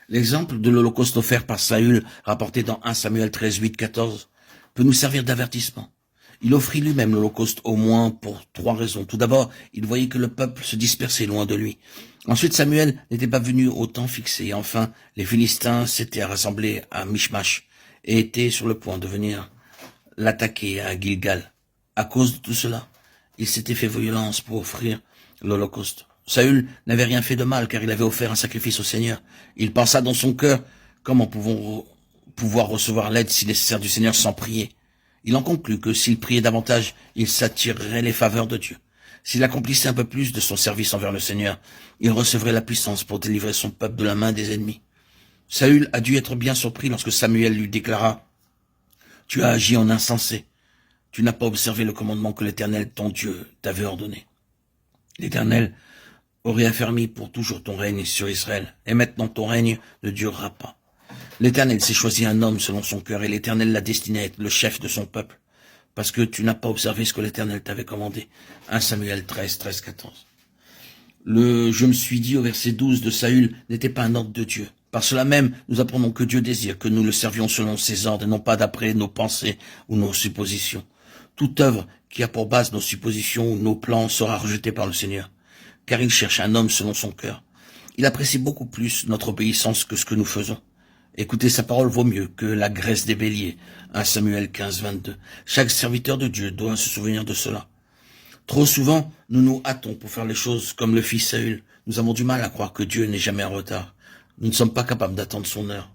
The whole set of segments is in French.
L'exemple de l'Holocauste offert par Saül, rapporté dans 1 Samuel 13, 8, 14, peut nous servir d'avertissement. Il offrit lui-même l'Holocauste au moins pour 3 raisons. Tout d'abord, il voyait que le peuple se dispersait loin de lui. Ensuite, Samuel n'était pas venu au temps fixé. Et enfin, les Philistins s'étaient rassemblés à Michmash et étaient sur le point de venir l'attaquer à Gilgal. À cause de tout cela, il s'était fait violence pour offrir l'Holocauste. Saül n'avait rien fait de mal car il avait offert un sacrifice au Seigneur. Il pensa dans son cœur, comment pouvoir recevoir l'aide si nécessaire du Seigneur sans prier. Il en conclut que s'il priait davantage, il s'attirerait les faveurs de Dieu. S'il accomplissait un peu plus de son service envers le Seigneur, il recevrait la puissance pour délivrer son peuple de la main des ennemis. Saül a dû être bien surpris lorsque Samuel lui déclara « Tu as agi en insensé. Tu n'as pas observé le commandement que l'Éternel, ton Dieu, t'avait ordonné. L'Éternel aurait affermi pour toujours ton règne sur Israël, et maintenant ton règne ne durera pas. L'Éternel s'est choisi un homme selon son cœur, et l'Éternel l'a destiné à être le chef de son peuple, parce que tu n'as pas observé ce que l'Éternel t'avait commandé. 1 Samuel 13, 13, 14. Le « je me suis dit » au verset 12 de Saül n'était pas un ordre de Dieu. Par cela même, nous apprenons que Dieu désire que nous le servions selon ses ordres, et non pas d'après nos pensées ou nos suppositions. Toute œuvre qui a pour base nos suppositions ou nos plans sera rejetée par le Seigneur, car il cherche un homme selon son cœur. Il apprécie beaucoup plus notre obéissance que ce que nous faisons. Écouter sa parole vaut mieux que la graisse des béliers. 1 Samuel 15, 22. Chaque serviteur de Dieu doit se souvenir de cela. Trop souvent, nous nous hâtons pour faire les choses comme le fit Saül. Nous avons du mal à croire que Dieu n'est jamais en retard. Nous ne sommes pas capables d'attendre son heure.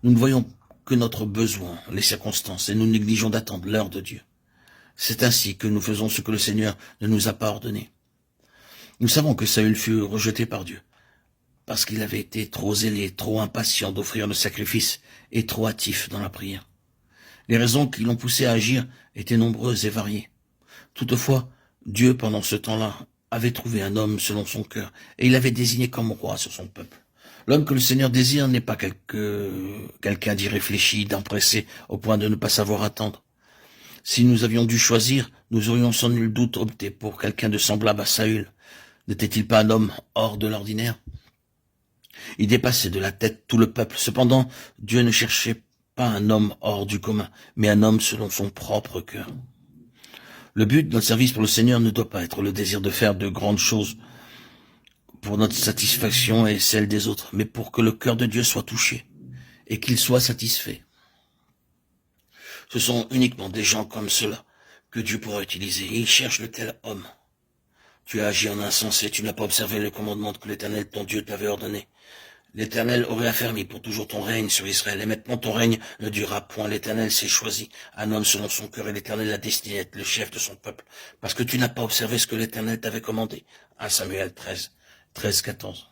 Nous ne voyons que notre besoin, les circonstances, et nous négligeons d'attendre l'heure de Dieu. C'est ainsi que nous faisons ce que le Seigneur ne nous a pas ordonné. Nous savons que Saül fut rejeté par Dieu, parce qu'il avait été trop zélé, trop impatient d'offrir le sacrifice et trop hâtif dans la prière. Les raisons qui l'ont poussé à agir étaient nombreuses et variées. Toutefois, Dieu, pendant ce temps-là, avait trouvé un homme selon son cœur, et il l'avait désigné comme roi sur son peuple. L'homme que le Seigneur désire n'est pas quelqu'un d'irréfléchi, d'empressé, au point de ne pas savoir attendre. Si nous avions dû choisir, nous aurions sans nul doute opté pour quelqu'un de semblable à Saül. N'était-il pas un homme hors de l'ordinaire? Il dépassait de la tête tout le peuple. Cependant, Dieu ne cherchait pas un homme hors du commun, mais un homme selon son propre cœur. Le but de notre service pour le Seigneur ne doit pas être le désir de faire de grandes choses pour notre satisfaction et celle des autres, mais pour que le cœur de Dieu soit touché et qu'il soit satisfait. Ce sont uniquement des gens comme cela que Dieu pourra utiliser. Il cherche le tel homme. Tu as agi en insensé, tu n'as pas observé le commandement que l'Éternel, ton Dieu, t'avait ordonné. L'Éternel aurait affermi pour toujours ton règne sur Israël, et maintenant ton règne ne durera point. L'Éternel s'est choisi un homme selon son cœur, et l'Éternel l'a destiné à être le chef de son peuple, parce que tu n'as pas observé ce que l'Éternel t'avait commandé. 1 Samuel 13, 13, 14.